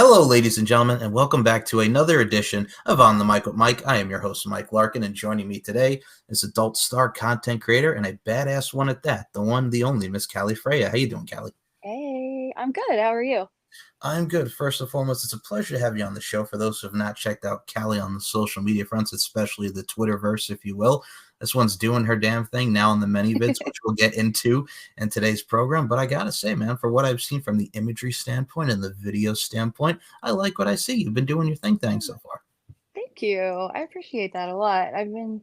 Hello, ladies and gentlemen, and welcome back to another edition of On the Mic with Mike. I am your host, Mike Larkin, and joining me today is adult star content creator and a badass one at that, the one, the only Miss Kallie Freya. How you doing, Kallie? Hey, I'm good. How are you? I'm good. First and foremost, it's a pleasure to have you on the show. For those who have not checked out Kallie on the social media fronts, especially the Twitterverse, if you will, this one's doing her damn thing now in the many vids, which we'll get into in today's program. But I gotta say, man, for what I've seen from the imagery standpoint and the video standpoint, I like what I see. You've been doing your thing so Oh, far. thank you. I appreciate that a lot. I've been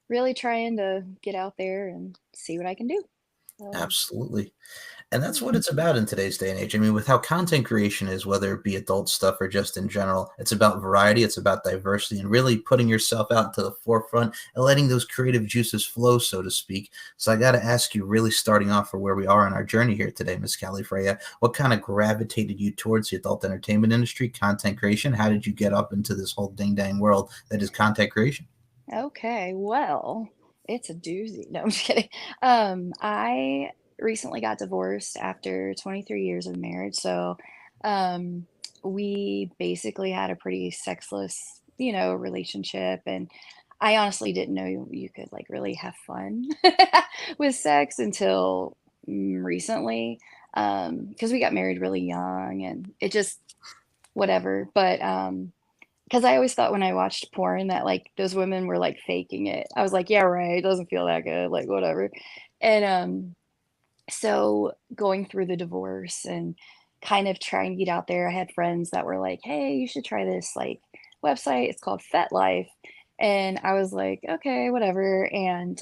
really trying to get out there and see what I can do. So, Absolutely. And that's what yeah. it's about in today's day and age. I mean, with how content creation is, whether it be adult stuff or just in general, it's about variety, it's about diversity, and really putting yourself out to the forefront and letting those creative juices flow, so to speak. So I got to ask you, really starting off for where we are on our journey here today, Miss Kallie Freya, what kind of gravitated you towards the adult entertainment industry, content creation? How did you get up into this whole ding dang world that is content creation? Okay, well, it's a doozy. No, I'm just kidding. I recently got divorced after 23 years of marriage. So, um, we basically had a pretty sexless, relationship. And I honestly didn't know you could like really have fun with sex until recently. Because we got married really young and it just whatever. But, because I always thought when I watched porn that like those women were like faking it. I was like, yeah, right. It doesn't feel that good. Like, whatever. And so going through the divorce and kind of trying to get out there, I had friends that were like, hey, you should try this like website. It's called FetLife. And I was like, okay, whatever. And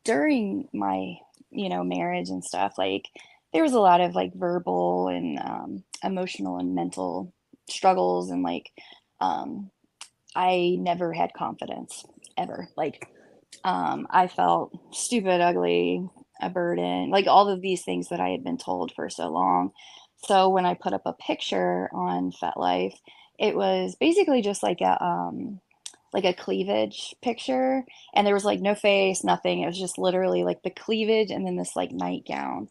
during my, marriage and stuff, like there was a lot of like verbal and emotional and mental struggles and like um, I never had confidence ever. Like, I felt stupid, ugly, a burden, like all of these things that I had been told for so long. So when I put up a picture on FetLife, it was basically just like a cleavage picture, and there was like no face, nothing. It was just literally like the cleavage and then this like nightgown.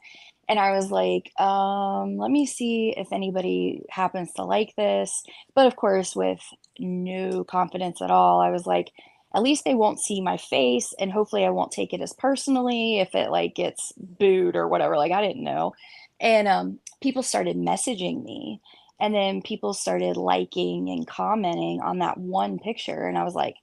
And I was like, let me see if anybody happens to like this. But of course, with no confidence at all, I was like, at least they won't see my face, and hopefully I won't take it as personally if it like gets booed or whatever. Like I didn't know. And people started messaging me, and then people started liking and commenting on that one picture. And I was like,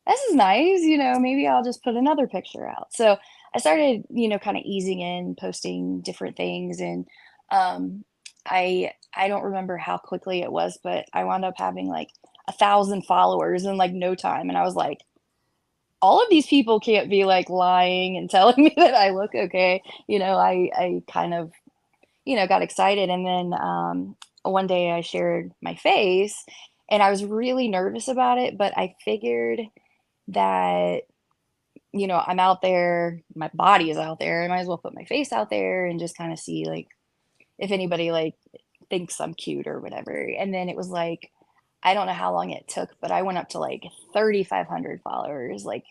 this is nice, maybe I'll just put another picture out. So I started, kind of easing in, posting different things. And um, I don't remember how quickly it was, but I wound up having like 1,000 followers in like no time. And I was like, all of these people can't be like lying and telling me that I look okay. I kind of got excited. And then one day I shared my face and I was really nervous about it, but I figured that, I'm out there, my body is out there. I might as well put my face out there and just kind of see like if anybody like thinks I'm cute or whatever. And then it was like, I don't know how long it took, but I went up to like 3,500 followers like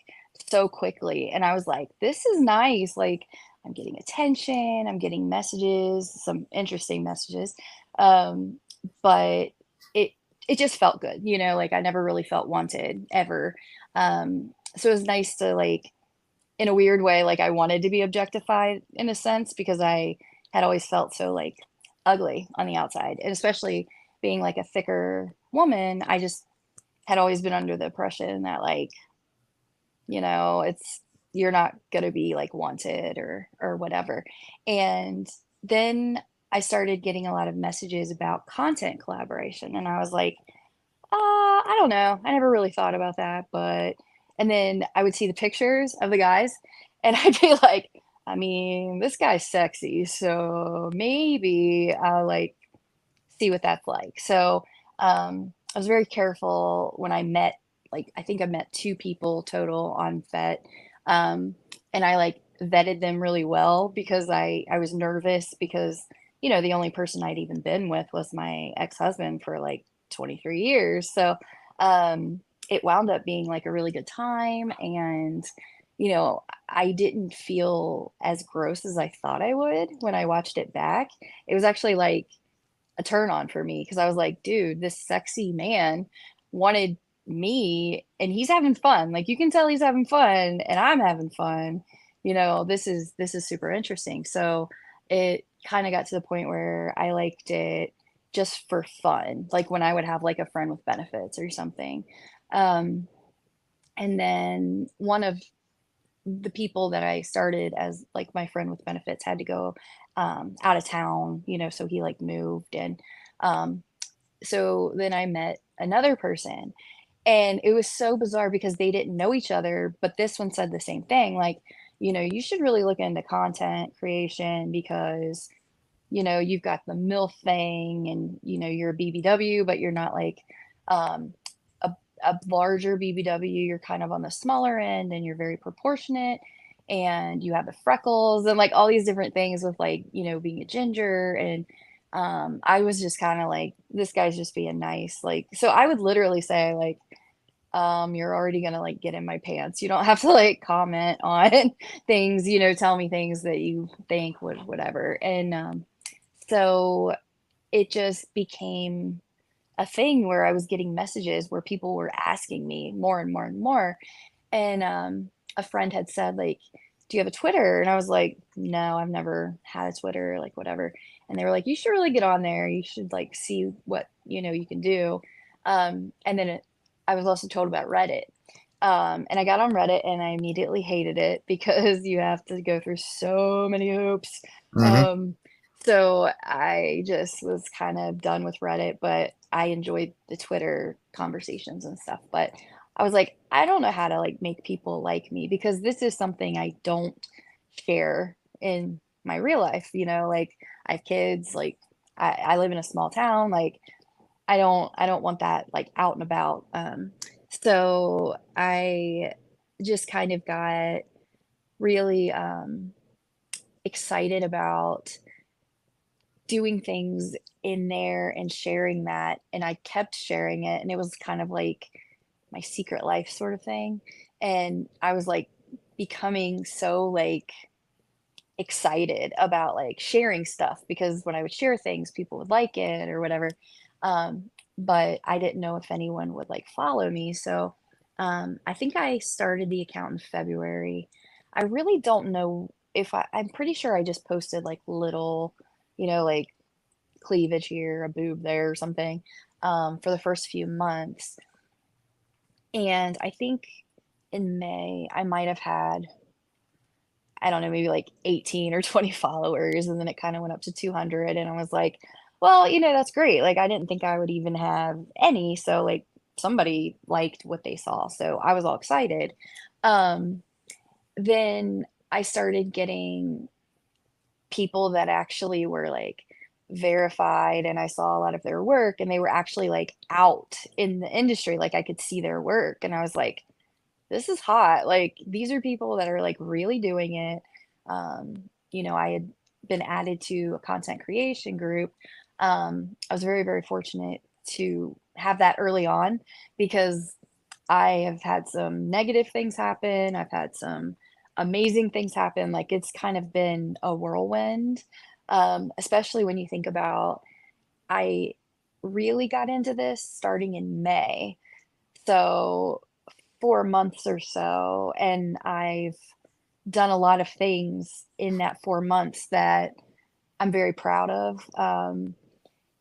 so quickly. And I was like, this is nice. Like, I'm getting attention, I'm getting messages, some interesting messages. Um, but it it just felt good, like I never really felt wanted ever. So it was nice to like in a weird way, like I wanted to be objectified in a sense because I had always felt so like ugly on the outside. And especially being like a thicker woman, I just had always been under the impression that like, it's you're not gonna be like wanted or whatever. And then I started getting a lot of messages about content collaboration. And I was like, I don't know. I never really thought about that, but and then I would see the pictures of the guys and I'd be like, I mean, this guy's sexy, so maybe I'll like see what that's like. So, I was very careful when I met like I think I met 2 people total on FET. And I like vetted them really well because I was nervous because, the only person I'd even been with was my ex-husband for like 23 years. So, it wound up being like a really good time. And, I didn't feel as gross as I thought I would when I watched it back. It was actually like a turn on for me because I was like, dude, this sexy man wanted me and he's having fun. Like you can tell he's having fun and I'm having fun. This is super interesting. So it kind of got to the point where I liked it just for fun, like when I would have like a friend with benefits or something. Um, and then one of the people that I started as like my friend with benefits had to go out of town, so he like moved. And um, so then I met another person and it was so bizarre because they didn't know each other, but this one said the same thing. Like, you should really look into content creation because you've got the MILF thing and, you're a BBW, but you're not like um, a, a larger BBW. You're kind of on the smaller end and you're very proportionate and you have the freckles and like all these different things with like, being a ginger. And I was just kind of like, this guy's just being nice. Like, so I would literally say like, you're already gonna like get in my pants. You don't have to like comment on things, tell me things that you think would whatever. And so it just became a thing where I was getting messages where people were asking me more and more and more. And a friend had said, like, do you have a Twitter? And I was like, no, I've never had a Twitter, like, whatever. And they were like, you should really get on there. You should, like, see what, you can do. And then I was also told about Reddit. And I got on Reddit and I immediately hated it because you have to go through so many hoops. Hmm. Um, so I just was kind of done with Reddit, but I enjoyed the Twitter conversations and stuff. But I was like, I don't know how to like make people like me because this is something I don't share in my real life, like I have kids, like I live in a small town, like I don't want that like out and about. So I just kind of got really excited about doing things in there and sharing that. And I kept sharing it. And it was kind of like my secret life sort of thing. And I was like becoming so like excited about like sharing stuff because when I would share things, people would like it or whatever. But I didn't know if anyone would like follow me. So I think I started the account in February. I really don't know if I'm pretty sure I just posted like little, like cleavage here, a boob there or something for the first few months. And I think in May, I might have had, I don't know, maybe like 18 or 20 followers. And then it kind of went up to 200. And I was like, well, that's great. Like, I didn't think I would even have any. So, like, somebody liked what they saw. So I was all excited. Um, then I started getting people that actually were like verified and I saw a lot of their work and they were actually like out in the industry. Like I could see their work and I was like, this is hot. Like these are people that are like really doing it. I had been added to a content creation group. I was very, very fortunate to have that early on because I have had some negative things happen. I've had some amazing things happen. Like it's kind of been a whirlwind, especially when you think about I really got into this starting in May. So 4 months or so, and I've done a lot of things in that 4 months that I'm very proud of.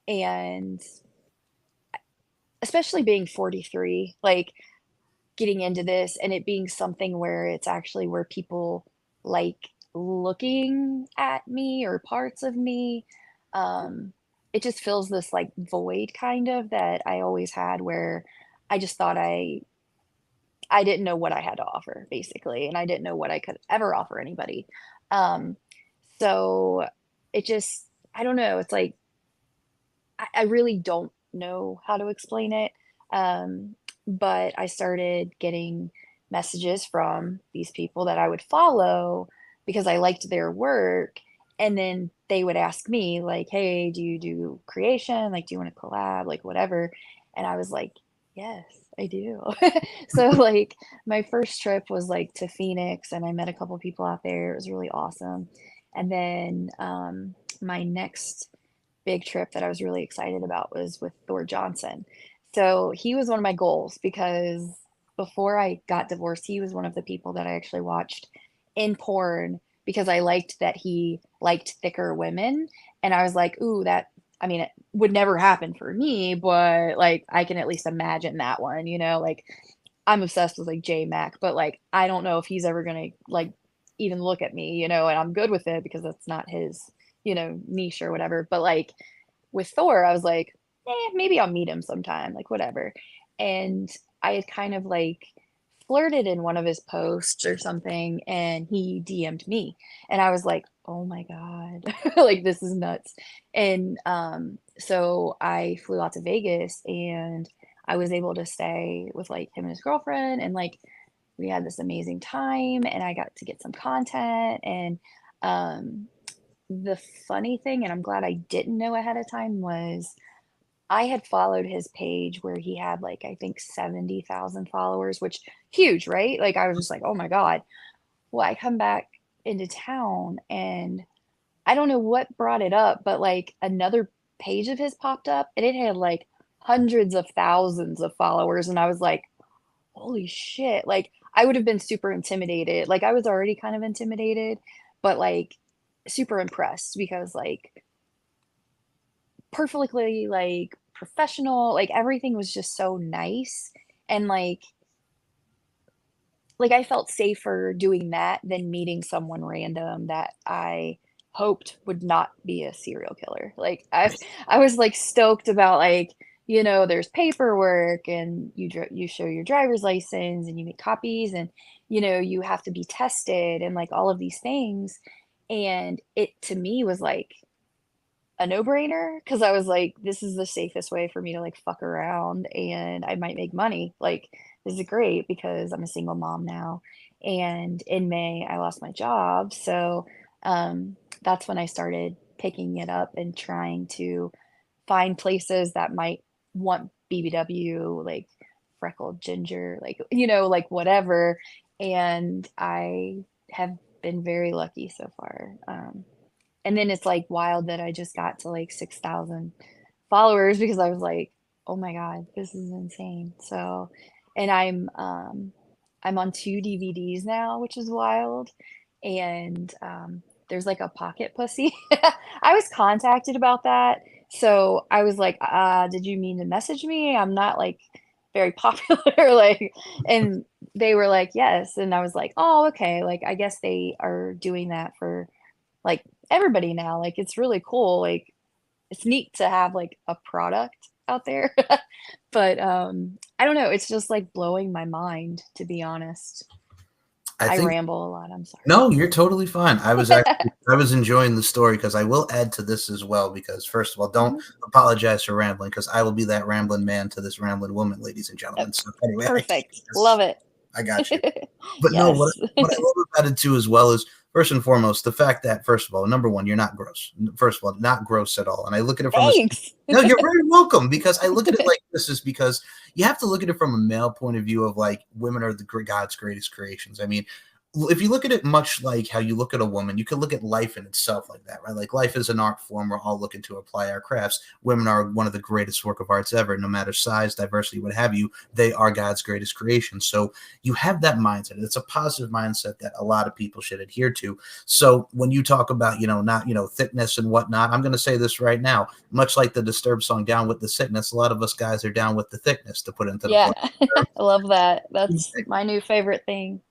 And especially being 43, like getting into this and it being something where it's actually where people like looking at me or parts of me. Um, it just fills this like void kind of that I always had where I just thought I didn't know what I had to offer basically, and I didn't know what I could ever offer anybody. Um, so it just, I don't know. It's like I really don't know how to explain it. Um, but I started getting messages from these people that I would follow because I liked their work. And then they would ask me, like, hey, do you do creation? Like, do you want to collab? Like, whatever. And I was like, yes, I do. So, like, my first trip was like to Phoenix and I met a couple people out there. It was really awesome. And then my next big trip that I was really excited about was with Thor Johnson. So he was one of my goals because before I got divorced, he was one of the people that I actually watched in porn because I liked that he liked thicker women. And I was like, ooh, that, I mean, it would never happen for me, but like I can at least imagine that one, you know, like I'm obsessed with like J Mac, but like I don't know if he's ever gonna like even look at me, you know, and I'm good with it because that's not his, you know, niche or whatever. But like with Thor, I was like, maybe I'll meet him sometime, like whatever. And I had kind of like flirted in one of his posts or something, and he DM'd me, and I was like, oh my God, like this is nuts. And so I flew out to Vegas and I was able to stay with like him and his girlfriend, and like we had this amazing time, and I got to get some content. And um, the funny thing, and I'm glad I didn't know ahead of time, was I had followed his page where he had like I think 70,000 followers, which huge, right? Like I was just like, oh my God. Well, I come back into town and I don't know what brought it up, but like another page of his popped up and it had like hundreds of thousands of followers. And I was like, holy shit. Like I would have been super intimidated. Like I was already kind of intimidated, but like super impressed because like perfectly like professional, like everything was just so nice. And like I felt safer doing that than meeting someone random that I hoped would not be a serial killer. Like I was like stoked about like, you know, there's paperwork and you show your driver's license and you make copies and you know, you have to be tested and like all of these things. And it to me was like a no-brainer because I was like, this is the safest way for me to like fuck around and I might make money. Like, this is great because I'm a single mom now. And in May, I lost my job. So that's when I started picking it up and trying to find places that might want BBW, like freckled ginger, like, you know, like whatever. And I have been very lucky so far. And then it's like wild that I just got to like 6,000 followers because I was like, oh my God, this is insane. So, and I'm on 2 DVDs now, which is wild. And there's like a pocket pussy. I was contacted about that. So I was like, did you mean to message me? I'm not like very popular. Like, and they were like, yes. And I was like, oh, okay. Like, I guess they are doing that for like everybody now. Like it's really cool. Like it's neat to have like a product out there. But I don't know, it's just like blowing my mind to be honest. I I think ramble a lot. I'm sorry. no, you're totally fine. I was enjoying the story because I will add to this as well. Because first of all, don't Mhm. apologize for rambling because I will be that rambling man to this rambling woman, ladies and Yep. gentlemen. So anyway, I can't Perfect. Love just it. I got you. But no, Yes. what I love about it too as well is first and foremost the fact that first of all, number one, you're not gross. First of all, not gross at all. And I look at it from a Thanks. no, you're very welcome because I look at it like this is because you have to look at it from a male point of view of like women are the God's greatest creations. I mean, if you look at it much like how you look at a woman, you could look at life in itself like that, right? Like life is an art form. We're all looking to apply our crafts. Women are one of the greatest work of arts ever, no matter size, diversity, what have you. They are God's greatest creation. So you have that mindset. It's a positive mindset that a lot of people should adhere to. So when you talk about, not, thickness and whatnot, I'm going to say this right now, much like the Disturbed song Down with the Sickness, a lot of us guys are down with the thickness to put into the Yeah. play. I love that. That's my new favorite thing.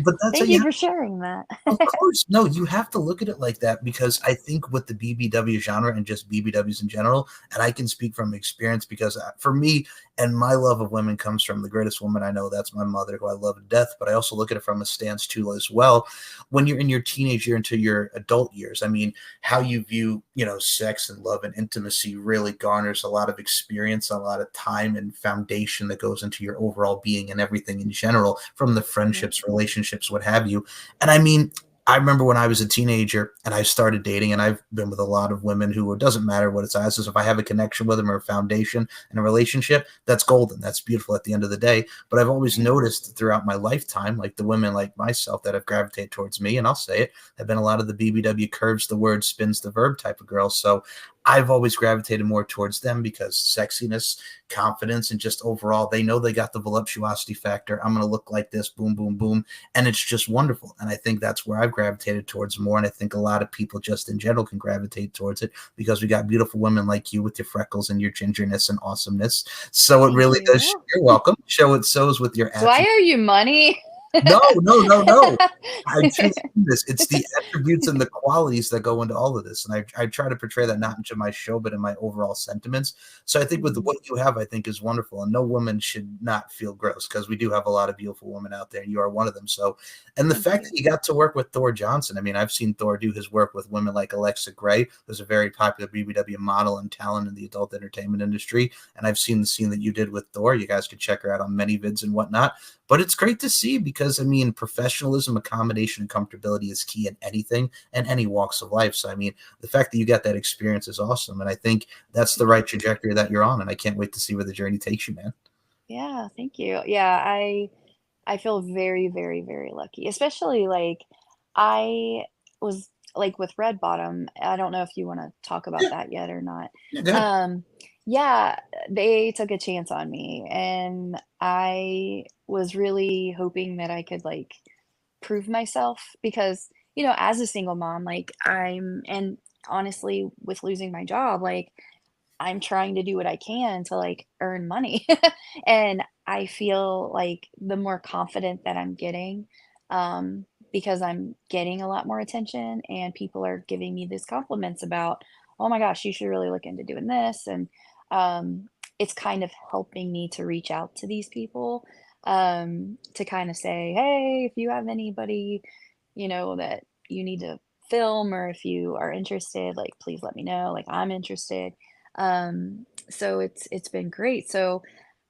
But that's how Thank you you have. for sharing that. Of course. No, you have to look at it like that because I think with the BBW genre and just BBWs in general, and I can speak from experience because for me and my love of women comes from the greatest woman I know. That's my mother, who I love to death. But I also look at it from a stance too as well. When you're in your teenage year into your adult years, I mean, how you view, sex and love and intimacy really garners a lot of experience, a lot of time and foundation that goes into your overall being and everything in general, from the Yeah. friendships, relationships, what have you. And I mean, I remember when I was a teenager and I started dating, and I've been with a lot of women who it doesn't matter what it's as. If I have a connection with them or a foundation and a relationship, that's golden. That's beautiful at the end of the day. But I've always Right. noticed throughout my lifetime, like the women like myself that have gravitated towards me, and I'll say it, have been a lot of the BBW curves the word, spins the verb type of girls. So I've always gravitated more towards them because sexiness, confidence, and just overall, they know they got the voluptuosity factor. I'm going to look like this, boom, boom, boom. And it's just wonderful. And I think that's where I've gravitated towards more. And I think a lot of people just in general can gravitate towards it because we got beautiful women like you with your freckles and your gingerness and awesomeness. So it Thank really does. you. You're welcome. Show it sows with your Do I attributes. owe you money? No, no, no, no. I truly mean this. It's the attributes and the qualities that go into all of this. And I try to portray that not into my show, but in my overall sentiments. So I think with Mhm. what you have, I think is wonderful. And no woman should not feel gross because we do have a lot of beautiful women out there. And you are one of them. So, and the Thank fact you. that you got to work with Thor Johnson, I mean, I've seen Thor do his work with women like Alexa Gray, who's a very popular BBW model and talent in the adult entertainment industry. And I've seen the scene that you did with Thor. You guys could check her out on many vids and whatnot. But it's great to see because, I mean, professionalism, accommodation, and comfortability is key in anything and any walks of life. So, I mean, the fact that you got that experience is awesome. And I think that's the Thank right you. trajectory that you're on. And I can't wait to see where the journey takes you, man. Yeah, thank you. Yeah, I feel very, very, very lucky. Especially like I was like with Red Bottom. I don't know if you want to talk about Yeah, that yet or not. yeah, good. Um, yeah, they took a chance on me and I was really hoping that I could like prove myself because, as a single mom, like and honestly with losing my job, like I'm trying to do what I can to like earn money. And I feel like the more confident that I'm getting, because I'm getting a lot more attention and people are giving me these compliments about, oh my gosh, you should really look into doing this. And it's kind of helping me to reach out to these people to kind of say, hey, if you have anybody, that you need to film or if you are interested, like please let me know. Like I'm interested. So it's been great. So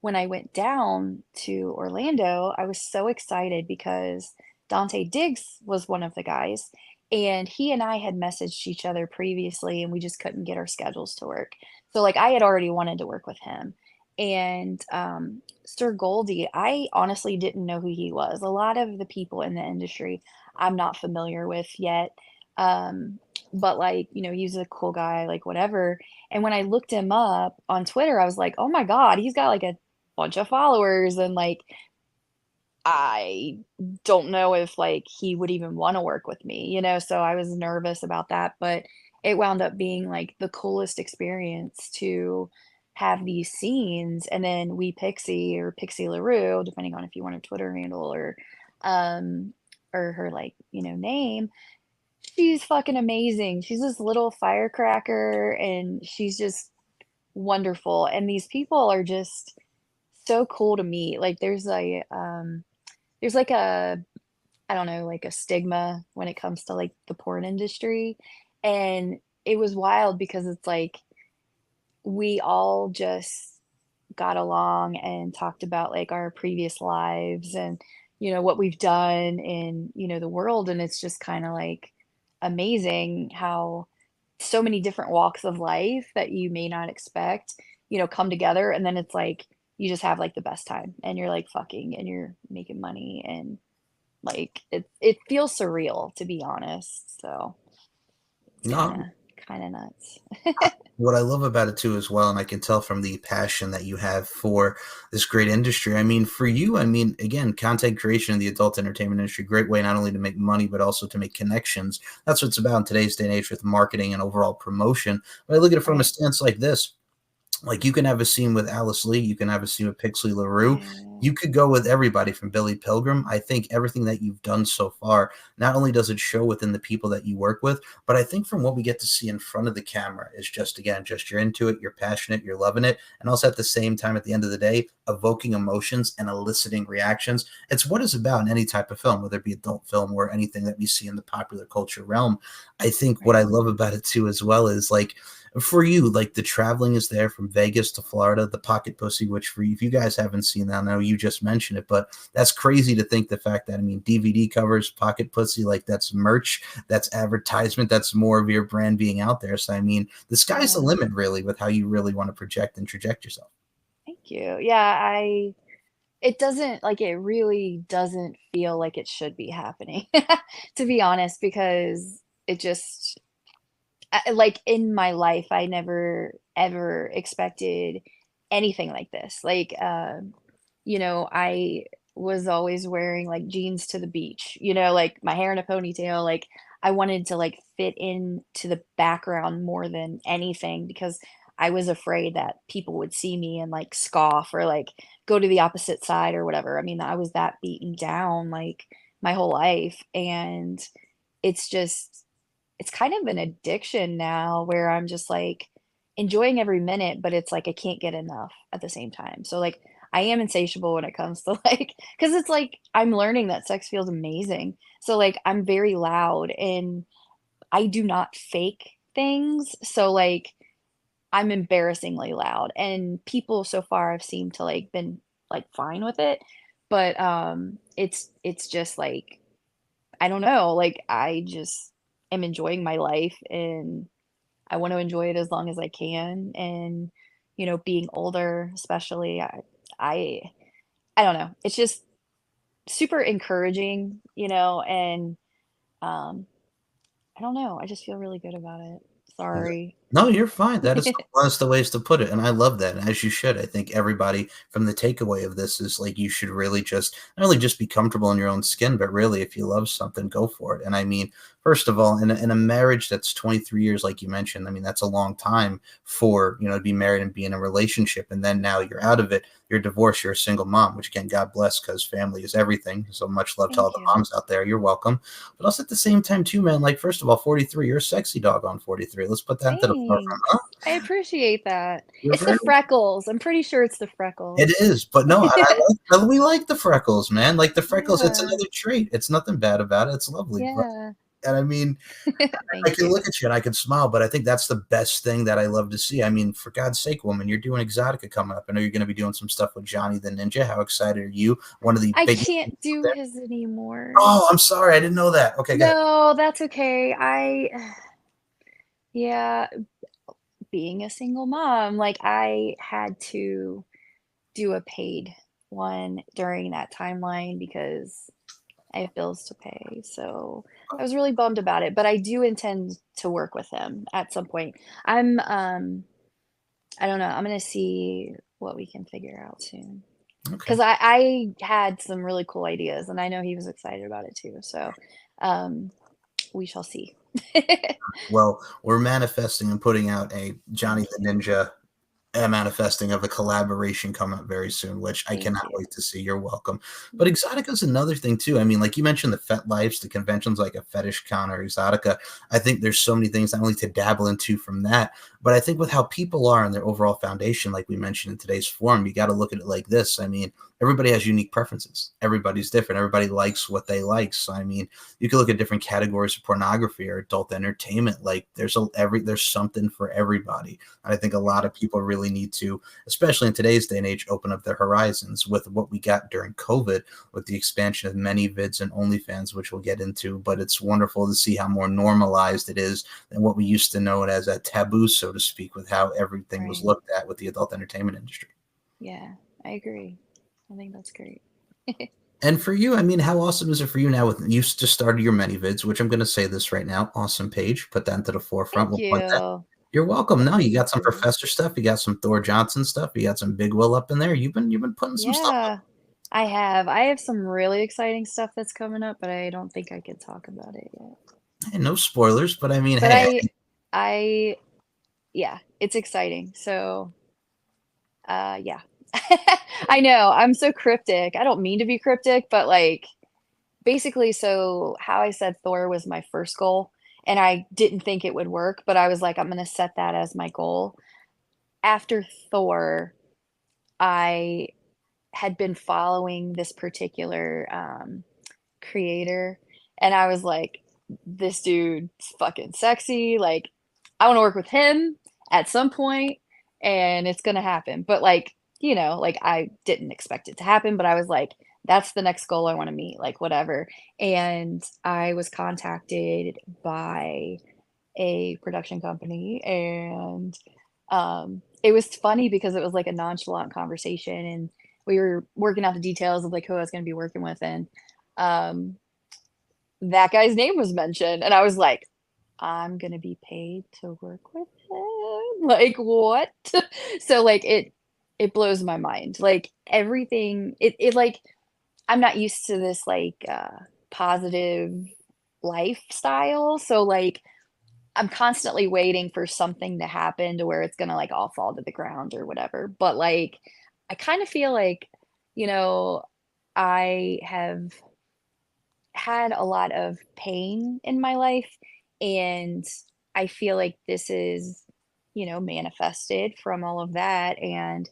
when I went down to Orlando, I was so excited because Dante Diggs was one of the guys, and he and I had messaged each other previously, and we just couldn't get our schedules to work. So like I had already wanted to work with him. And Sir Goldie, I honestly didn't know who he was. A lot of the people in the industry I'm not familiar with yet. Um, but like, he's a cool guy, like whatever. And when I looked him up on Twitter, I was like, "Oh my god, he's got like a bunch of followers," and like I don't know if like he would even want to work with me, so I was nervous about that, but it wound up being like the coolest experience to have these scenes. And then we Pixie or Pixie LaRue, depending on if you want her Twitter handle um or her like, name, she's fucking amazing. She's this little firecracker and she's just wonderful, and these people are just so cool to meet. Like there's like a I don't know, like a stigma when it comes to like the porn industry. And it was wild because it's like we all just got along and talked about like our previous lives and what we've done in the world, and it's just kind of like amazing how so many different walks of life that you may not expect, come together, and then it's like you just have like the best time and you're like fucking and you're making money and like it feels surreal to be honest. So it's kind No, of nuts. what I love about it too as well, and I can tell from the passion that you have for this great industry. I mean, for you, I mean, again, content creation in the adult entertainment industry, great way not only to make money but also to make connections. That's what it's about in today's day and age with marketing and overall promotion. But I look at it from a Right. stance like this. Like you can have a scene with Alice Lee, you can have a scene with Pixley LaRue. Yeah. You could go with everybody from Billy Pilgrim. I think everything that you've done so far, not only does it show within the people that you work with, but I think from what we get to see in front of the camera is just again, just you're into it, you're passionate, you're loving it, and also at the same time, at the end of the day, evoking emotions and eliciting reactions. It's what it's about in any type of film, whether it be adult film or anything that we see in the popular culture realm. I think what I Right. love about it too, as well, is like for you, like the traveling is there from Vegas to Florida, the pocket pussy, which for you, if you guys haven't seen that, I know you just mentioned it, but that's crazy to think the fact that, I mean, DVD covers, pocket pussy, like that's merch, that's advertisement, that's more of your brand being out there. So, I mean, the sky's the Yeah. limit really with how you really want to project and traject yourself. Thank you. Yeah, it doesn't like it really doesn't feel like it should be happening, to be honest, because it just like in my life, I never ever expected anything like this. Like, I was always wearing like jeans to the beach, like my hair in a ponytail. Like, I wanted to like fit into the background more than anything because I was afraid that people would see me and like scoff or like go to the opposite side or whatever. I mean, I was that beaten down like my whole life. And it's just it's kind of an addiction now where I'm just like enjoying every minute, but it's like I can't get enough at the same time. So like I am insatiable when it comes to like, because it's like I'm learning that sex feels amazing. So like I'm very loud and I do not fake things. So like I'm embarrassingly loud and people so far have seemed to like been like fine with it. But it's just like I don't know, like I just am enjoying my life and I want to enjoy it as long as I can. And, being older, especially, I, I don't know. It's just super encouraging, and um, I don't know. I just feel really good about it. Sorry. No, you're fine. That is one of the ways to put it, and I love that, and as you should. I think everybody from the takeaway of this is like you should really just not only just be comfortable in your own skin, but really, if you love something, go for it. And I mean, first of all, in a marriage that's 23 years, like you mentioned, I mean, that's a long time for to be married and be in a relationship, and then now you're out of it, you're divorced, you're a single mom, which again, God bless, because family is everything. So much love to all Thank the you. moms out there. You're welcome. But also at the same time, too, man, like, first of all, 43, you're a sexy dog on 43. Let's put that into the forefront, huh? Thanks. I appreciate that. You're It's the very freckles. I'm pretty sure it's the It freckles. is, but no, we like the freckles, man. Like the freckles, it's Yeah. another trait. It's nothing bad about it. It's lovely. But Yeah. and I mean, I Thank can you. look at you and I can smile, but I think that's the best thing that I love to see. I mean, for God's sake, woman, you're doing Exotica coming up. I know you're going to be doing some stuff with Johnny the Ninja. How excited are you? One of the I biggest can't names out do there. his anymore. Oh, I'm sorry. I didn't know that. Okay, go ahead. No, that's okay. Yeah, being a single mom, like I had to do a paid one during that timeline because I have bills to pay. So I was really bummed about it, but I do intend to work with him at some point. I don't know. I'm gonna see what we can figure out soon. Okay. Because I had some really cool ideas and I know he was excited about it too. So um we shall see. Well, we're manifesting and putting out a Johnny Thank the you. Ninja manifesting of a collaboration coming up very soon, which I Thank cannot you. wait to see. You're welcome. But Exotica is another thing too. I mean, like you mentioned, the Fet Lives, the conventions like a Fetish Con or Exotica. I think there's so many things not only to dabble into from that, but I think with how people are and their overall foundation, like we mentioned in today's forum, you got to look at it like this. I mean, everybody has unique preferences. Everybody's different. Everybody likes what they like. So I mean, you can look at different categories of pornography or adult entertainment. Like there's something for everybody. And I think a lot of people really need to, especially in today's day and age, open up their horizons with what we got during COVID with the expansion of many vids and OnlyFans, which we'll get into. But it's wonderful to see how more normalized it is than what we used to know it as a taboo, so to speak, with how everything was Right. looked at with the adult entertainment industry. Yeah, I agree. I think that's great. And for you, I mean, how awesome is it for you now? With you just started your many vids, which I'm going to say this right now, awesome page. Put that into the forefront. Thank We'll point that. you. You're welcome. No, you Thank got some you. Professor stuff. You got some Thor Johnson stuff. You got some Big Will up in there. You've been putting some stuff up. Yeah, I have. I have some really exciting stuff that's coming up, but I don't think I could talk about it yet. Hey, no spoilers, but I mean, But hey, I, yeah, it's exciting. So, yeah. I know. I'm so cryptic. I don't mean to be cryptic, but like basically, so how I said Thor was my first goal, and I didn't think it would work, but I was like, I'm gonna set that as my goal. After Thor, I had been following this particular creator, and I was like, this dude's fucking sexy. Like, I want to work with him at some point, and it's gonna happen. But like, like I didn't expect it to happen, but I was like, that's the next goal I want to meet, like whatever. And I was contacted by a production company, and it was funny because it was like a nonchalant conversation, and we were working out the details of like who I was going to be working with, and um, that guy's name was mentioned, and I was like, I'm gonna be paid to work with him? Like, what? So, like, it blows my mind. Like, everything like I'm not used to this, like, positive lifestyle, so, like, I'm constantly waiting for something to happen to where it's gonna, like, all fall to the ground or whatever, but, like, I kinda feel like, you know, I have had a lot of pain in my life, and I feel like this is, manifested from all of that, and,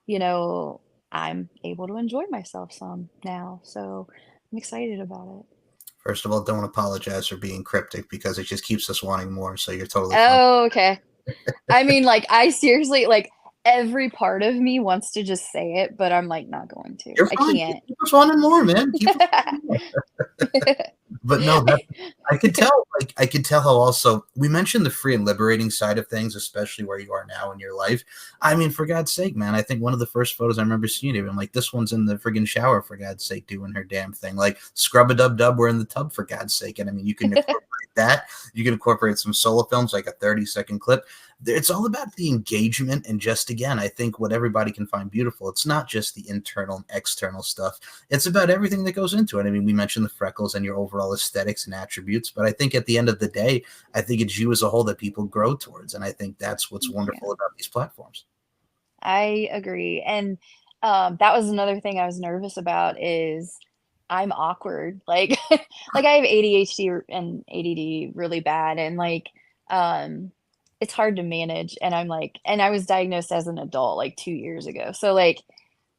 you know, I'm able to enjoy myself some now, so I'm excited about it. First of all, don't apologize for being cryptic because it just keeps us wanting more. So you're totally fine. Oh, okay. I mean, like, I seriously like, every part of me wants to just say it, but I'm, like, not going to. You're I fine. can't. Keep us wanting more, man. Keep us wanting more. But no, that I could tell. Like I could tell how also we mentioned the free and liberating side of things, especially where you are now in your life. I mean, for God's sake, man, I think one of the first photos I remember seeing you, I'm like, this one's in the friggin' shower for God's sake, doing her damn thing. Like scrub a dub dub, we're in the tub for God's sake. And I mean, you can incorporate that. You can incorporate some solo films, like a 30-second clip. It's all about the engagement and just again, I think what everybody can find beautiful. It's not just the internal and external stuff. It's about everything that goes into it. I mean, we mentioned the freckles and your overall aesthetics and attributes, but I think at the end of the day, I think it's you as a whole that people grow towards. And I think that's what's Thank you. wonderful about these platforms. I agree, and, that was another thing I was nervous about is I'm awkward, like like, I have ADHD and ADD really bad, and, like, it's hard to manage, and I was diagnosed as an adult, like, 2 years ago, so, like,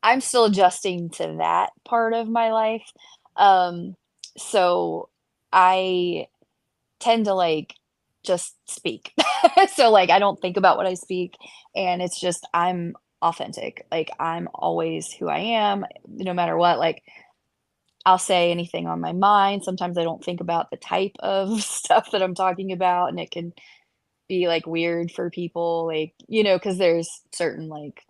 I'm still adjusting to that part of my life, um, so I tend to, like, just speak. So, like, I don't think about what I speak, and it's just I'm authentic. Like, I'm always who I am, no matter what. Like, I'll say anything on my mind. Sometimes I don't think about the type of stuff that I'm talking about, and it can be, like, weird for people, like, because there's certain, like,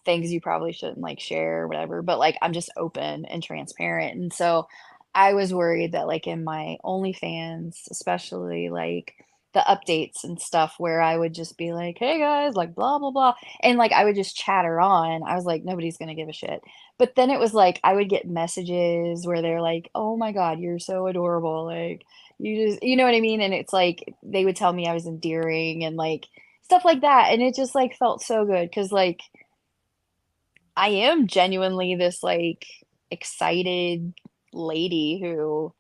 things you probably shouldn't, like, share or whatever, but, like, I'm just open and transparent, and so I was worried that, like, in my OnlyFans, especially, like, the updates and stuff where I would just be like, "Hey, guys," like, "Blah, blah, blah," and, like, I would just chatter on. I was like, "Nobody's gonna give a shit." But then it was like, I would get messages where they're like, "Oh my god, you're so adorable," like, "You just" you know what I mean? And it's like, they would tell me I was endearing and, like, stuff like that, and it just, like, felt so good because like, I am genuinely this, like, excited lady who's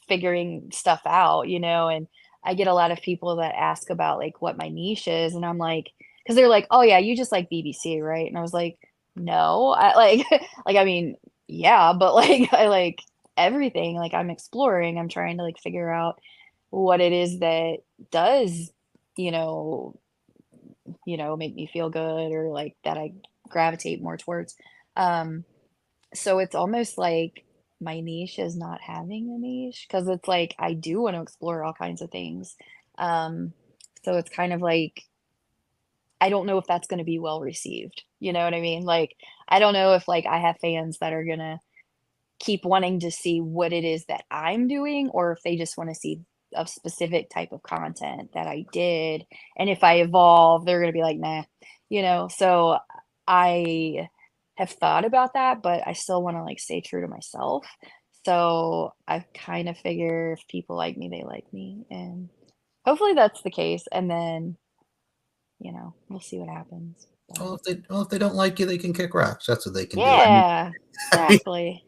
figuring stuff out, and I get a lot of people that ask about, like, what my niche is, and I'm like, because 'cause they're like, "Oh, yeah, you just like BBC, right?" And I was like, "No, I like" like, I mean, yeah, but, like, I like everything, like, I'm exploring, I'm trying to, like, figure out what it is that does, you know make me feel good or, like, that I gravitate more towards. Um, so it's almost like my niche is not having a niche because it's like I do want to explore all kinds of things. Um, so it's kind of like I don't know if that's gonna be well received, you know what I mean? Like, I don't know if, like, I have fans that are gonna keep wanting to see what it is that I'm doing or if they just wanna see a specific type of content that I did, and if I evolve, they're gonna be like, "Nah," So I have thought about that, but I still wanna, like, stay true to myself. So I kind of figure if people like me, they like me, and hopefully that's the case, and then, we'll see what happens, but Well, if they don't like you, they can kick rocks. That's what they can do. yeah, I mean, exactly.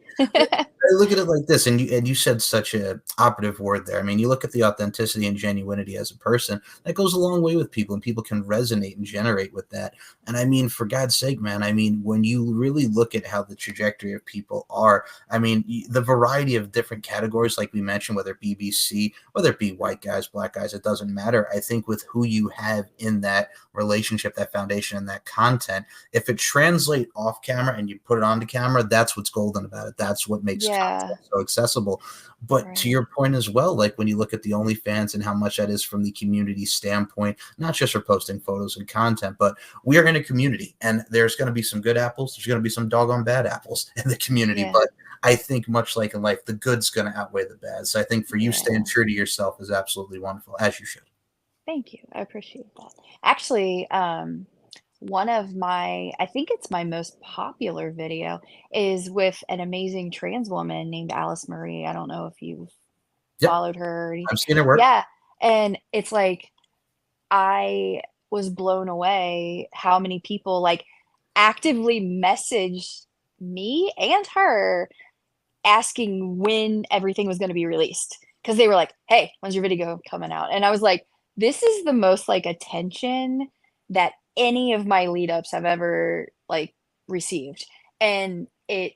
I look at it like this, and you said such a operative word there. I mean, you look at the authenticity and genuinity as a person. That goes a long way with people, and people can resonate and generate with that. And I mean, for God's sake, man, I mean, when you really look at how the trajectory of people are, I mean, the variety of different categories, like we mentioned, whether it be BBC, whether it be white guys, black guys, it doesn't matter. I think with who you have in that relationship, that foundation, and that content, if it translate off camera and you put it onto camera, that's what's golden about it. That's what makes Yeah, content so accessible. But to right. your point as well, like when you look at the OnlyFans and how much that is from the community standpoint, not just for posting photos and content, but we are in a community and there's going to be some good apples. There's going to be some doggone bad apples in the community. Yeah. But I think much like in life, the good's going to outweigh the bad. So I think for you staying Yeah. true to yourself is absolutely wonderful, as you should. Thank you. I appreciate that. Actually, one of my, I think it's my most popular video is with an amazing trans woman named Alice Marie. I don't know if you've Yep, followed her or anything. I've seen her work. Yeah. And it's like, I was blown away how many people like actively messaged me and her asking when everything was gonna be released, because they were like, "Hey, when's your video coming out?" And I was like, "This is the most, like, attention that any of my lead ups have ever, like, received." And it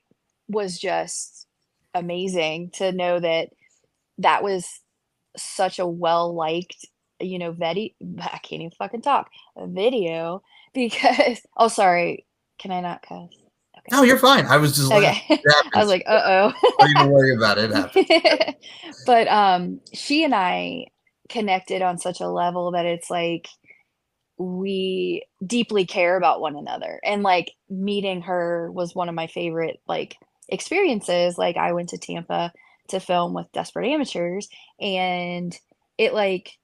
was just amazing to know that that was such a well-liked, I can't even fucking talk, a video because oh, sorry, can I not cuss? Okay, No, you're fine. I was just laughing. okay. It I was happens. like, "Uh-oh." Don't even worry about it. It happens. But, she and I connected on such a level that it's like we deeply care about one another, and, like, meeting her was one of my favorite, like, experiences. Like, I went to Tampa to film with Desperate Amateurs, and it, like,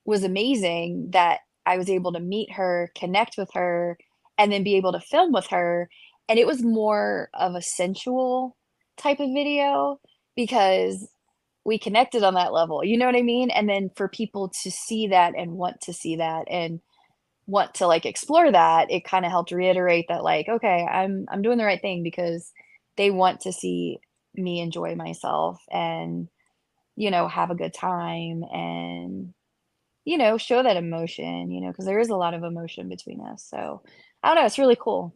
was amazing that I was able to meet her, connect with her, and then be able to film with her, and it was more of a sensual type of video because we connected on that level, you know what I mean? And then for people to see that and want to see that and want to, like, explore that, it kinda helped reiterate that, like, "Okay, I'm doing the right thing," because they want to see me enjoy myself and, have a good time and show that emotion, because there is a lot of emotion between us. So I don't know, it's really cool.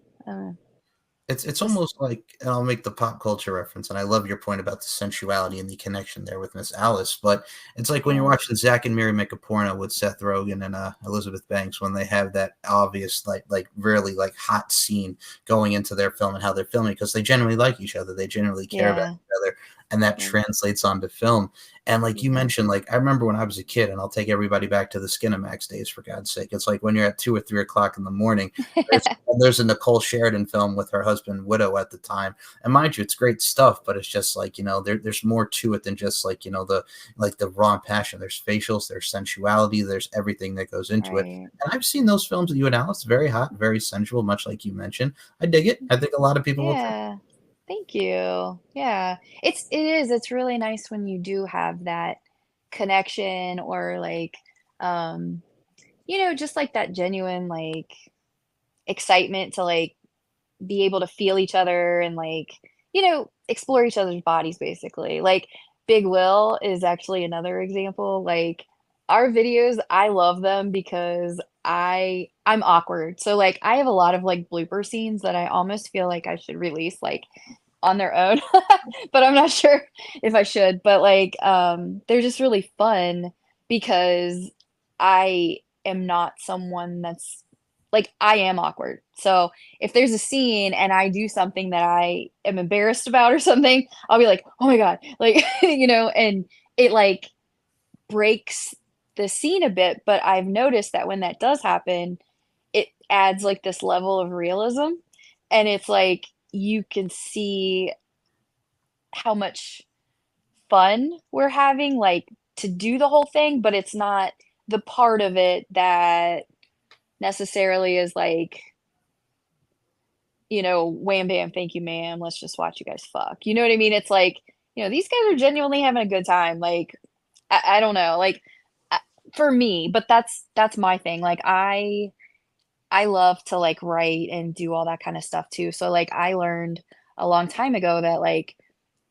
It's Just almost like, and I'll make the pop culture reference, and I love your point about the sensuality and the connection there with Miss Alice. But it's like when you're yeah, watching Zach and Miri make a porno with Seth Rogen and Elizabeth Banks, when they have that obvious, like really like hot scene going into their film and how they're filming, because they genuinely like each other, they genuinely care about yeah, each other, and that yeah, translates onto film. And like you yeah. mentioned, like I remember when I was a kid, and I'll take everybody back to the Skinamax days for God's sake. It's like when you're at 2 or 3 o'clock in the morning. There's a Nicole Sheridan film with her husband Widow at the time, and mind you, it's great stuff, but it's just like there's more to it than just like the raw passion. There's facials, there's sensuality, there's everything that goes into it. Right. And I've seen those films that you and Alice, very hot, very sensual, much like you mentioned. I dig it. I think a lot of people will too. Yeah. Thank you. Yeah. It's really nice when you do have that connection or like um, just like that genuine like excitement to like be able to feel each other and like, explore each other's bodies basically. Like Big Will is actually another example. Like our videos, I love them because I'm awkward. So like I have a lot of like blooper scenes that I almost feel like I should release like on their own. But I'm not sure if I should. But like they're just really fun because I am not someone that's like I am awkward. So if there's a scene and I do something that I am embarrassed about or something, I'll be like, "Oh my god." Like, and it like breaks the scene a bit, but I've noticed that when that does happen, it adds like this level of realism and it's like you can see how much fun we're having like to do the whole thing, but it's not the part of it that necessarily is like wham bam, thank you, ma'am. Let's just watch you guys fuck. You know what I mean? It's like, these guys are genuinely having a good time. Like, I don't know, like I, for me, but that's my thing. Like, I love to like write and do all that kind of stuff too. So like, I learned a long time ago that like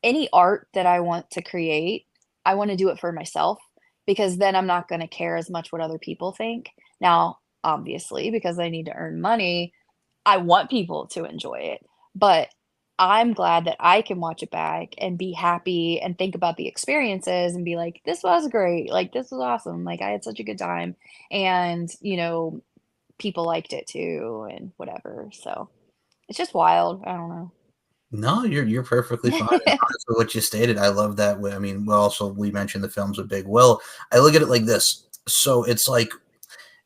any art that I want to create, I want to do it for myself because then I'm not going to care as much what other people think. Now, obviously, because I need to earn money, I want people to enjoy it, but I'm glad that I can watch it back and be happy and think about the experiences and be like, "This was great. Like, this was awesome. Like, I had such a good time." And, people liked it too and whatever. So, it's just wild. I don't No, you're perfectly fine. And know. honestly, what you stated, I love that. I mean, well, also we mentioned the films with Big Will. I look at it like this. So it's like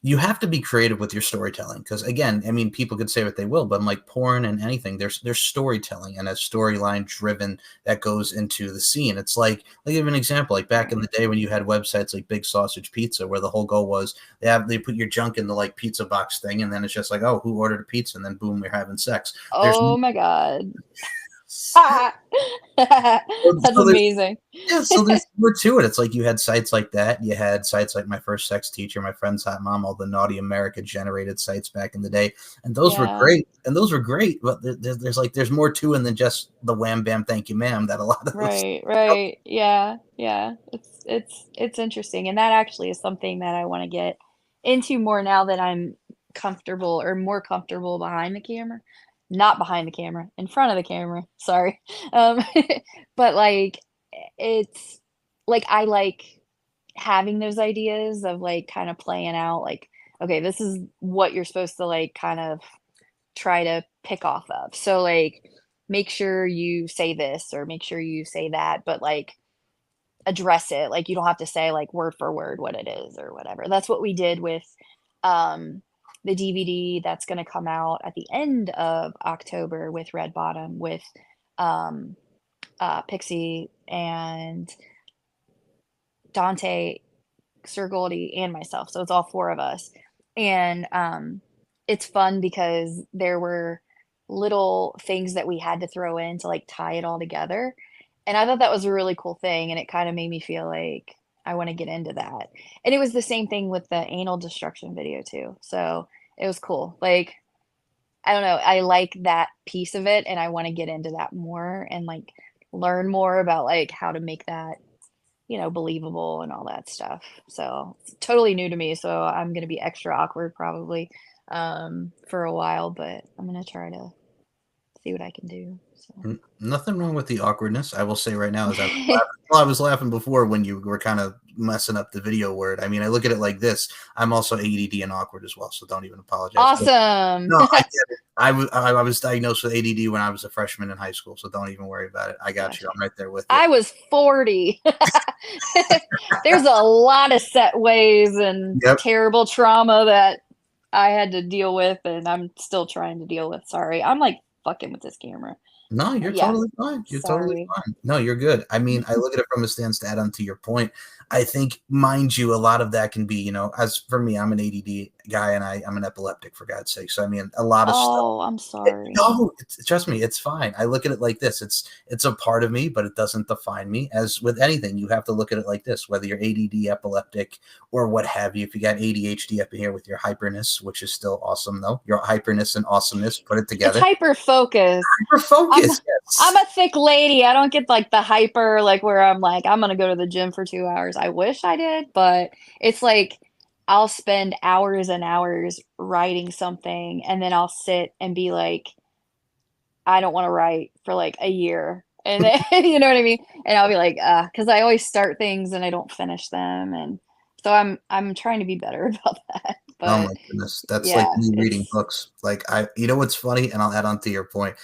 You have to be creative with your storytelling because, again, I mean, people could say what they will, but like porn and anything, there's storytelling and a storyline driven that goes into the scene. It's like give an example, like back in the day when you had websites like Big Sausage Pizza, where the whole goal was they put your junk in the like pizza box thing, and then it's just like, oh, who ordered a pizza, and then boom, we're having sex. There's Oh my God. That's so there's amazing. yeah, so there's more to it. It's like you had sites like that. You had sites like My First Sex Teacher, My Friend's Hot Mom, all the Naughty America generated sites back in the day, and those were Yeah. great. And those were great, but there's more to it than just the wham bam thank you ma'am that a lot of those. Right, right. Yeah, yeah. It's interesting, and that actually is something that I wanna get into more now that I'm comfortable or more comfortable behind the camera. Not behind the camera, in front of the camera, sorry. Um, but, like, it's like, I like having those ideas of, like, kinda playing out, like, "Okay, this is what you're supposed to, like, kind of try to pick off of." So, like, make sure you say this or make sure you say that, but, like, address it. Like, you don't have to say, like, word for word what it is or whatever. That's what we did with, um, the DVD that's gonna come out at the end of October with Red Bottom with, um, Pixie and Dante, Sir Goldie, and myself, so it's all 4 of us, and, it's fun because there were little things that we had to throw in to, like, tie it all together, and I thought that was a really cool thing, and it kinda made me feel like I wanna get into that, and it was the same thing with the anal destruction video too, so it was cool, like, I don't know, I like that piece of it, and I wanna get into that more and, like, learn more about, like, how to make that believable and all that stuff. So it's totally new to me. So I'm gonna be extra awkward probably for a while, but I'm gonna try to see what I can do. So Nothing wrong with the awkwardness. I will say right now, as I was laughing, well, I was laughing before when you were kind of messing up the video word. I mean, I look at it like this. I'm also ADD and awkward as well, so don't even apologize. But awesome. no, I get it. I was diagnosed with ADD when I was a freshman in high school, so don't even worry about it. I got you. Gotcha. I'm right there with you. I was 40. There's a lot of set ways and Yep. terrible trauma that I had to deal with and I'm still trying to deal with. Sorry. I'm like fucking with this camera. No, you're Yeah. totally fine. You're totally Sorry. fine. No, you're good. I mean, I look at it from a stance to add on to your point. I think, mind you, a lot of that can be, as for me, I'm an ADD guy and I'm an epileptic for God's sake. So I mean, a lot of stuff. Oh, I'm sorry. No, trust me, it's fine. I look at it like this. It's a part of me, but it doesn't define me. As with anything, you have to look at it like this, whether you're ADD, epileptic, or what have you. If you got ADHD up in here with your hyperness, which is still awesome though, your hyperness and awesomeness, put it It's together. hyper focus. Hyper I'm focus, I'm yes. a thick lady. I don't get like the hyper like where I'm like I'm gonna go to the gym for 2 hours. I wish I did, but it's like I'll spend hours and hours writing something and then I'll sit and be like, I don't want to write for like a year. And then, you know what I mean? And I'll be like, because I always start things and I don't finish them. And so I'm trying to be better about that. Oh But my goodness. That's like yeah, me reading it's books. Like you know what's funny? And I'll add on to your point.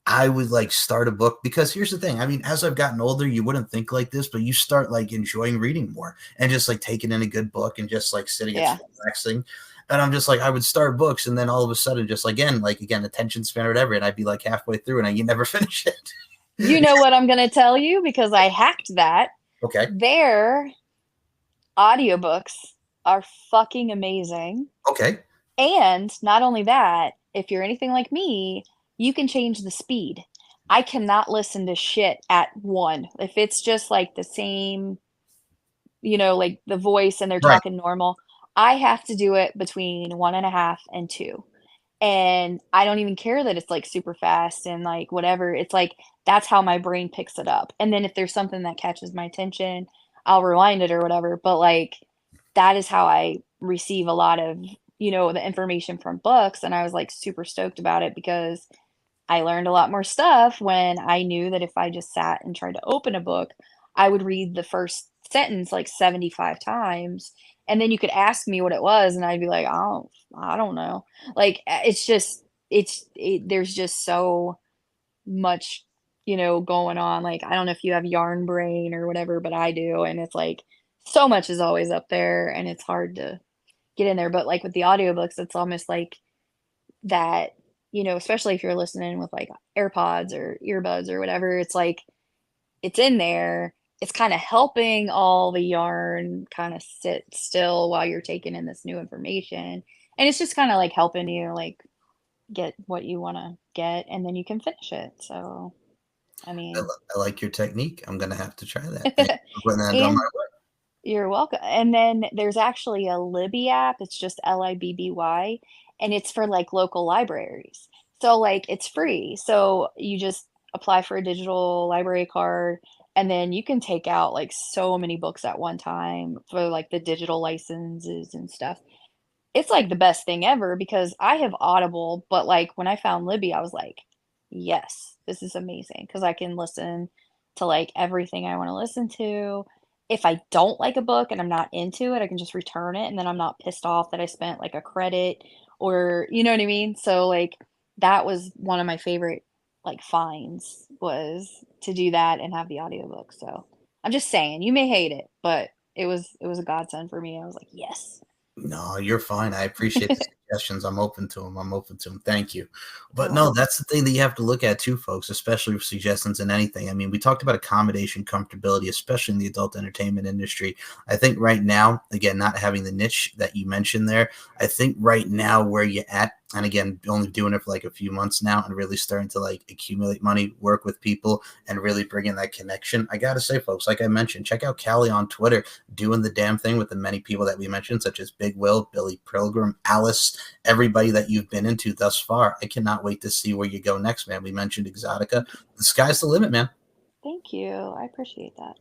I would like start a book because here's the thing. I mean, as I've gotten older, you wouldn't think like this, but you start like enjoying reading more and just like taking in a good book and just like sitting, it's yeah. relaxing. And I'm just like, I would start books and then all of a sudden, just again, attention span or whatever. And I'd be like halfway through and you never finish it. You know what I'm gonna tell you because I hacked that. Okay. Their audiobooks are fucking amazing. Okay. And not only that, if you're anything like me, you can change the speed. I cannot listen to shit at 1. If it's just like the same, like the voice and they're Right. talking normal, I have to do it between 1.5 and 2. And I don't even care that it's like super fast and like whatever. It's like that's how my brain picks it up. And then if there's something that catches my attention, I'll rewind it or whatever. But like that is how I receive a lot of, the information from books. And I was like super stoked about it because I learned a lot more stuff when I knew that if I just sat and tried to open a book, I would read the first sentence like 75 times. And then you could ask me what it was, and I'd be like, oh, I don't know. Like, it's just, there's just so much, going on. Like, I don't know if you have yarn brain or whatever, but I do. And it's like, so much is always up there, and it's hard to get in there. But like with the audiobooks, it's almost like that, especially if you're listening with like AirPods or earbuds or whatever, it's like it's in there. It's kind of helping all the yarn kind of sit still while you're taking in this new information. And it's just kind of like helping you like get what you want to get and then you can finish it. So, I mean, I like your technique. I'm gonna have to try that. Thank you for putting that on my and you're welcome. And then there's actually a Libby app. It's just Libby, and it's for like local libraries. So like it's free. So you just apply for a digital library card and then you can take out like so many books at one time for like the digital licenses and stuff. It's like the best thing ever because I have Audible, but like when I found Libby, I was like, yes, this is amazing because I can listen to like everything I want to listen to. If I don't like a book and I'm not into it, I can just return it and then I'm not pissed off that I spent like a credit or you know what I mean? So like that was one of my favorite like finds was to do that and have the audiobook. So I'm just saying, you may hate it, but it was a godsend for me. I was like, yes. No, you're fine. I appreciate the suggestions. I'm open to them. I'm open to them. Thank you. You're But no, welcome. that's the thing that you have to look at too, folks, especially with suggestions in anything. I mean, we talked about accommodation, comfortability, especially in the adult entertainment industry. I think right now, again, not having the niche that you mentioned there, I think right now where you're at, and again, only doing it for like a few months now and really starting to like accumulate money, work with people, and really bring in that connection. I gotta say, folks, like I mentioned, check out Kallie on Twitter doing the damn thing with the many people that we mentioned, such as Big Will, Billy Pilgrim, Alice, everybody that you've been into thus far. I cannot wait to see where you go next, man. We mentioned Exotica. The sky's the limit, man. Thank you. I appreciate that.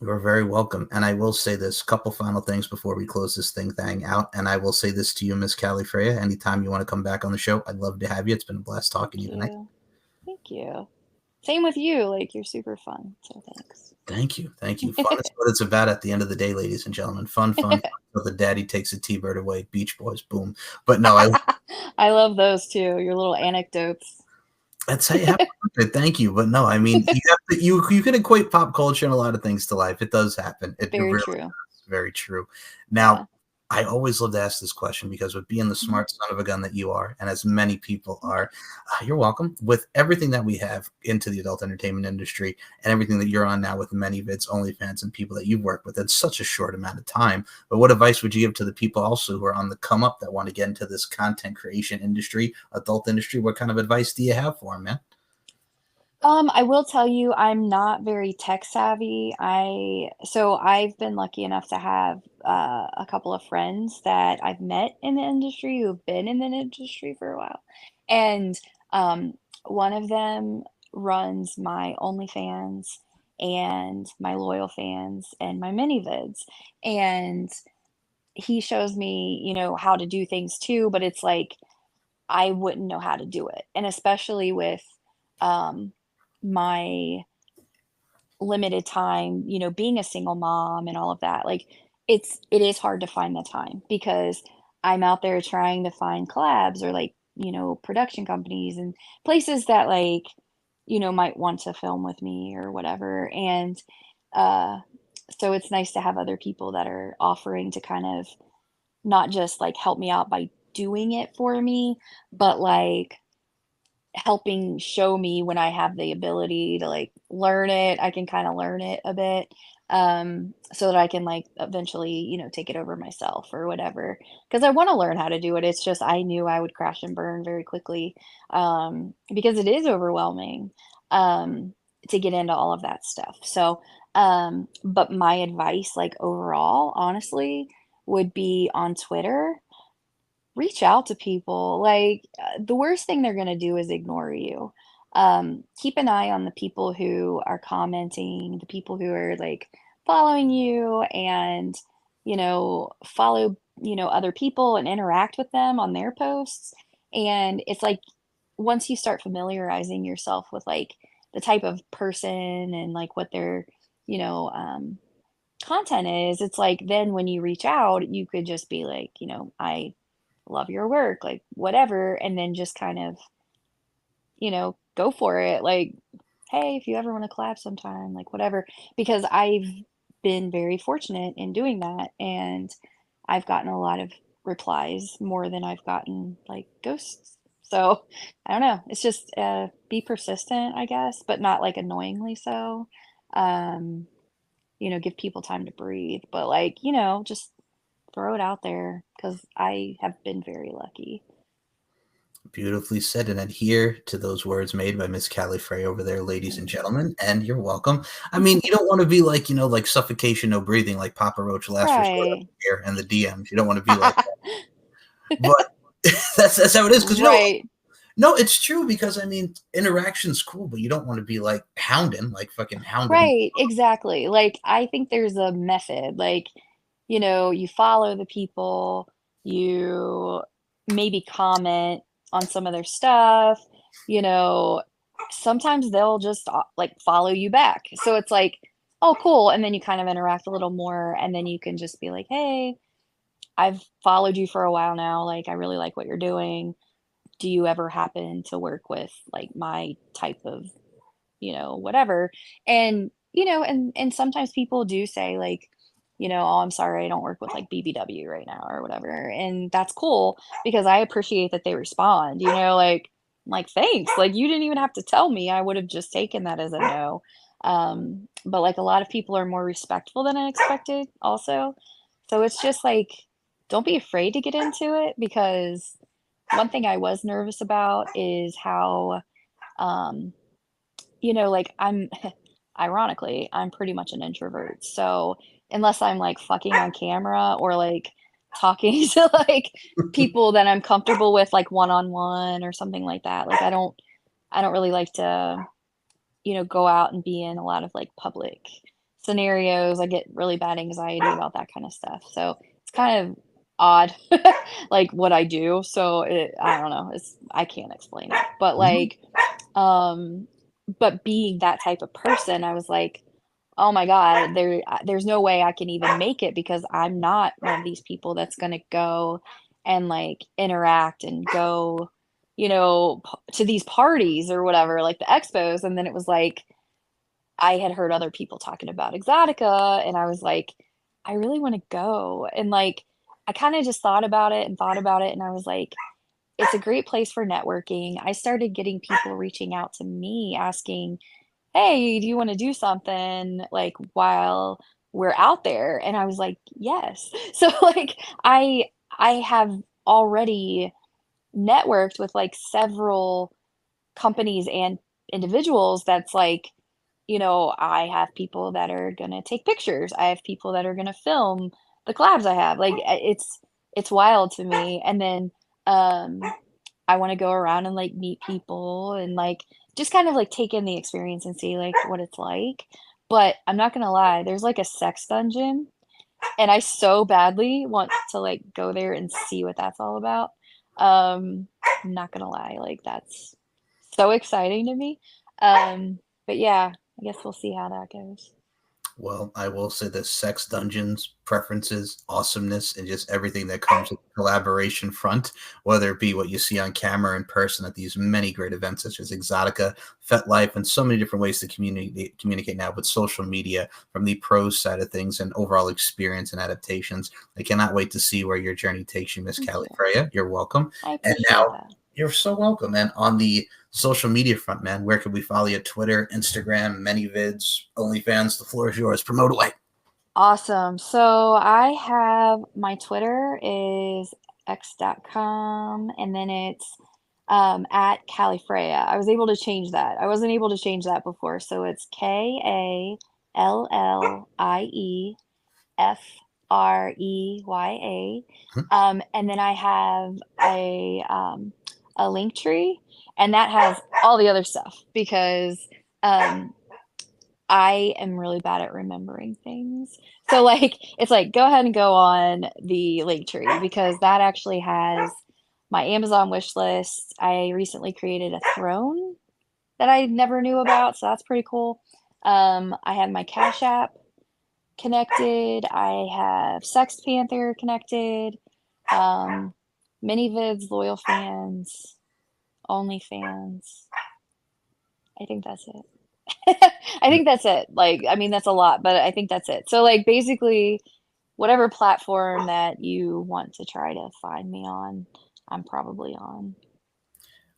You're very welcome. And I will say this couple final things before we close this thing out. And I will say this to you, Miss Callie Freya. Anytime you want to come back on the show, I'd love to have you. It's been a blast talking to Thank you tonight. you. Thank you. Same with you. Like, you're super fun. So thanks. Thank you. Thank you. Fun is what it's about at the end of the day, ladies and gentlemen. Fun, fun, fun. So the daddy takes a T-bird away. Beach Boys, boom. But no, I I love those too. Your little anecdotes. that's how you have to. Thank you. But no, I mean, you have to, you can equate pop culture and a lot of things to life. It does happen. It Very really true. does. Very true. Yeah. Now, I always love to ask this question because with being the Mhm. smart son of a gun that you are, and as many people are, you're welcome. With everything that we have into the adult entertainment industry and everything that you're on now with many vids, OnlyFans, and people that you've worked with in such a short amount of time. But what advice would you give to the people also who are on the come up that want to get into this content creation industry, adult industry? What kind of advice do you have for them, man? I will tell you, I'm not very tech savvy. So I've been lucky enough to have a couple of friends that I've met in the industry who've been in the industry for a while. And one of them runs my OnlyFans and my loyal fans and my mini vids. And he shows me, how to do things too, but it's like I wouldn't know how to do it. And especially with um my limited time, being a single mom and all of that, like, it is hard to find the time because I'm out there trying to find collabs or, like, production companies and places that, like, might want to film with me or whatever, and, uh, so it's nice to have other people that are offering to kind of not just, like, help me out by doing it for me, but, like, helping show me when I have the ability to, like, learn it, I can kinda learn it a bit, so that I can, like, eventually, take it over myself or whatever. Because I wanna learn how to do it, it's just I knew I would crash and burn very quickly, because it is overwhelming, to get into all of that stuff, so, but my advice, like, overall, honestly, would be on Twitter. Reach out to people, like, the worst thing they're gonna do is ignore you. Keep an eye on the people who are commenting, the people who are, like, following you and, follow, other people and interact with them on their posts, and it's like, once you start familiarizing yourself with, like, the type of person and, like, what their, you know, um, content is, it's like, then when you reach out, you could just be like, "I love your work," like, whatever, and then just kind of, go for it, like, "Hey, if you ever wanna collab sometime," like, whatever, because I've been very fortunate in doing that, and I've gotten a lot of replies more than I've gotten like ghosts. So I don't know. It's just be persistent, I guess, but not like annoyingly so. Um, give people time to breathe, but like, just throw it out there because I have been very lucky. Beautifully said, and adhere to those words made by Miss Callie Frey over there, ladies and Thank you. gentlemen, and you're welcome. I mean, you don't want to be like, like suffocation, no breathing, like Papa Roach last resort up Right. here and the DMs. You don't want to be like that. But that's how it is, because Right. no, it's true, because I mean, interaction's cool, but you don't want to be like hounding, like fucking hounding. Right, exactly. Like, I think there's a method. Like, you follow the people, you maybe comment on some of their stuff, you know, sometimes they'll just like follow you back. So it's like, oh, cool. And then you kind of interact a little more, and then you can just be like, hey, I've followed you for a while now. Like, I really like what you're doing. Do you ever happen to work with like my type of whatever. And, and sometimes people do say like, oh, I'm sorry, I don't work with like BBW right now or whatever. And that's cool because I appreciate that they respond, like thanks. Like you didn't even have to tell me. I would have just taken that as a no. But like a lot of people are more respectful than I expected also. So it's just like, don't be afraid to get into it because one thing I was nervous about is how um like I'm ironically, I'm pretty much an introvert. So unless I'm like fucking on camera or like talking to like people that I'm comfortable with like one on one or something like that, like I don't really like to, go out and be in a lot of like public scenarios. I get really bad anxiety about that kind of stuff. So it's kind of odd like what I do. So I don't know. I can't explain it. But No, like um, but being that type of person, I was like, "Oh my god, there's no way I can even make it because I'm not one of these people that's gonna go and, like, interact and go, to these parties or whatever, like the expos," and then it was like, I had heard other people talking about Exotica, and I was like, "I really wanna go," and, like, I kinda just thought about it, and I was like, it's a great place for networking. I started getting people reaching out to me asking, "Hey, do you wanna do something, like, while we're out there?" And I was like, "Yes." So, like, I have already networked with, like, several companies and individuals that's like, I have people that are gonna take pictures. I have people that are gonna film the collabs I have. Like, it's wild to me, and then, um I wanna go around and, like, meet people and, like, just kind of, like, take in the experience and see, like, what it's like, but I'm not gonna lie, there's, like, a sex dungeon, and I so badly want to, like, go there and see what that's all about. I'm not gonna lie, like, that's so exciting to me. But yeah, I guess we'll see how that goes. well, I will say this: sex dungeons, preferences, awesomeness, and just everything that comes with the collaboration front, whether it be what you see on camera in person at these many great events such as Exotica, FetLife, and so many different ways to communicate now with social media from the pros side of things and overall experience and adaptations. I cannot wait to see where your journey takes you, Miss Thank Callie you. Freya. You're welcome. I And appreciate now that. you're so welcome. And on the social media front, man, where can we follow you? Twitter, Instagram, ManyVids, OnlyFans. The floor is yours. Promote away. Awesome. So I have my Twitter is x.com and then it's at Callie Freya. I was able to change that. I wasn't able to change that before. So it's KALLIEFREYA. And then I have a link tree and that has all the other stuff because um, I am really bad at remembering things. So, like, it's like, go ahead and go on the link tree because that actually has my Amazon wish list. I recently created a throne that I never knew about, so that's pretty cool. I have my Cash App connected. I have Sex Panther connected. Um, Minivids, Loyal Fans, OnlyFans. I think that's it. I think that's it. Like, I mean, that's a lot, but I think that's it. So, like, basically, whatever platform that you want to try to find me on, I'm probably on.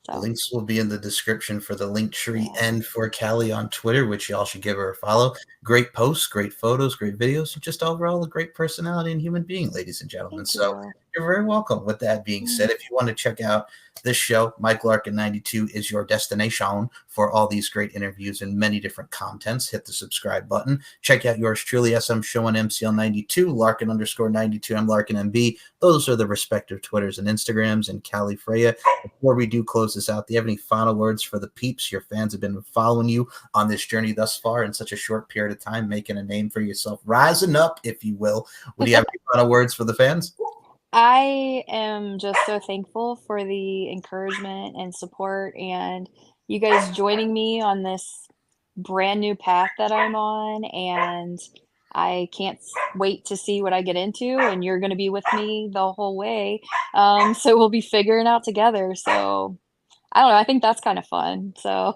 The So, links will be in the description for the link tree yeah. and for Kallie on Twitter, which y'all should give her a follow. Great posts, great photos, great videos, and just overall a great personality and human being, ladies and gentlemen. Thank So you. you're very welcome. With that being Mm. said, if you want to check out this show, Mike Larkin 92 is your destination for all these great interviews and many different contents. Hit the subscribe button. Check out yours truly, SM Show on MCL 92, Larkin underscore 92, I'm Larkin MB. Those are the respective Twitters and Instagrams. And Kallie, Freya, before we do close this out, do you have any final words for the peeps? Your fans have been following you on this journey thus far in such a short period of time, making a name for yourself, rising up, if you will. Would you have any final words for the fans? I am just so thankful for the encouragement and support and you guys joining me on this brand new path that I'm on, and I can't wait to see what I get into, and you're going to be with me the whole way. So we'll be figuring out together. So I don't know. I think that's kind of fun. So,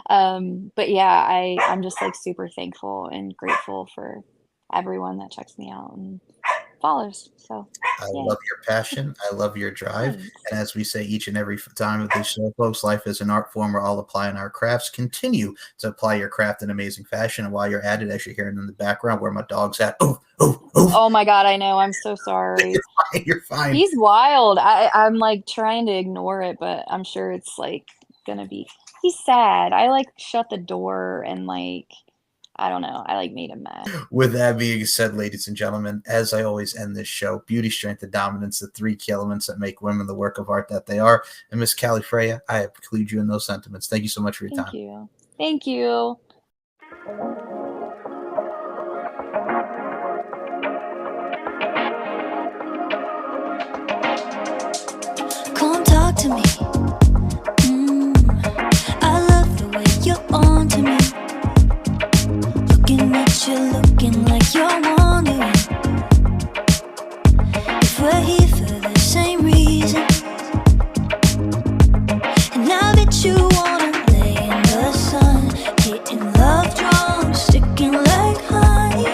but yeah, I'm just like super thankful and grateful for everyone that checks me out and follows. So, I yay. love your passion. I love your drive. Thanks. And as we say each and every time of this show, folks, life is an art form. We're all applying our crafts. Continue to apply your craft in amazing fashion. And while you're at it, as you're hearing in the background, where my dog's at, oh, oh, oh, Oh my God, I know. I'm so sorry. you're fine. He's wild. I'm like trying to ignore it, but I'm sure it's like gonna be. He's sad. I like shut the door and like I don't know. I like made him mad. With that being said, ladies and gentlemen, as I always end this show, beauty, strength, and dominance, the three key elements that make women the work of art that they are. And Miss Kallie, Freya, I include you in those sentiments. Thank you so much for your Thank time. you. Thank you. Come talk to me. I love the way you're on to me. Looking at you, looking like you're wondering if we're here for the same reason. And I bet you wanna lay in the sun, getting love drunk, sticking like honey.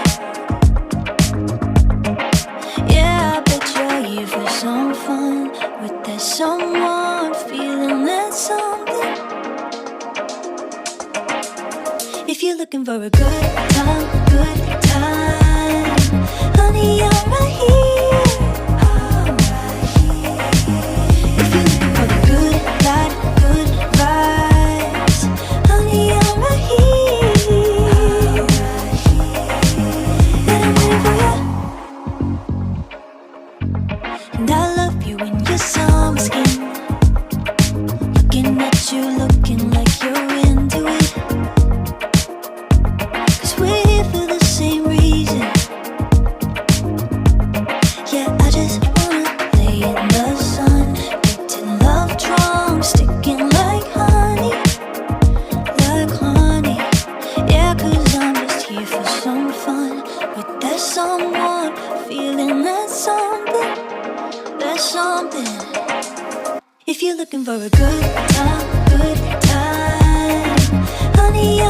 Yeah, I bet you're here for some fun with that someone, feeling that something. If you're looking for a good time, honey, I'm right here. If you're looking for the good life, good vibes, honey, I'm right here. And I'm waiting for you. And I love you in your summer skin. Looking at you, looking like you're into it. 'Cause we're here for the same reason. Yeah, I just wanna lay in the sun, getting love drunk, sticking like honey. Yeah, 'cause I'm just here for some fun with that someone, feeling that something. That's something. If you're looking for a good time, honey,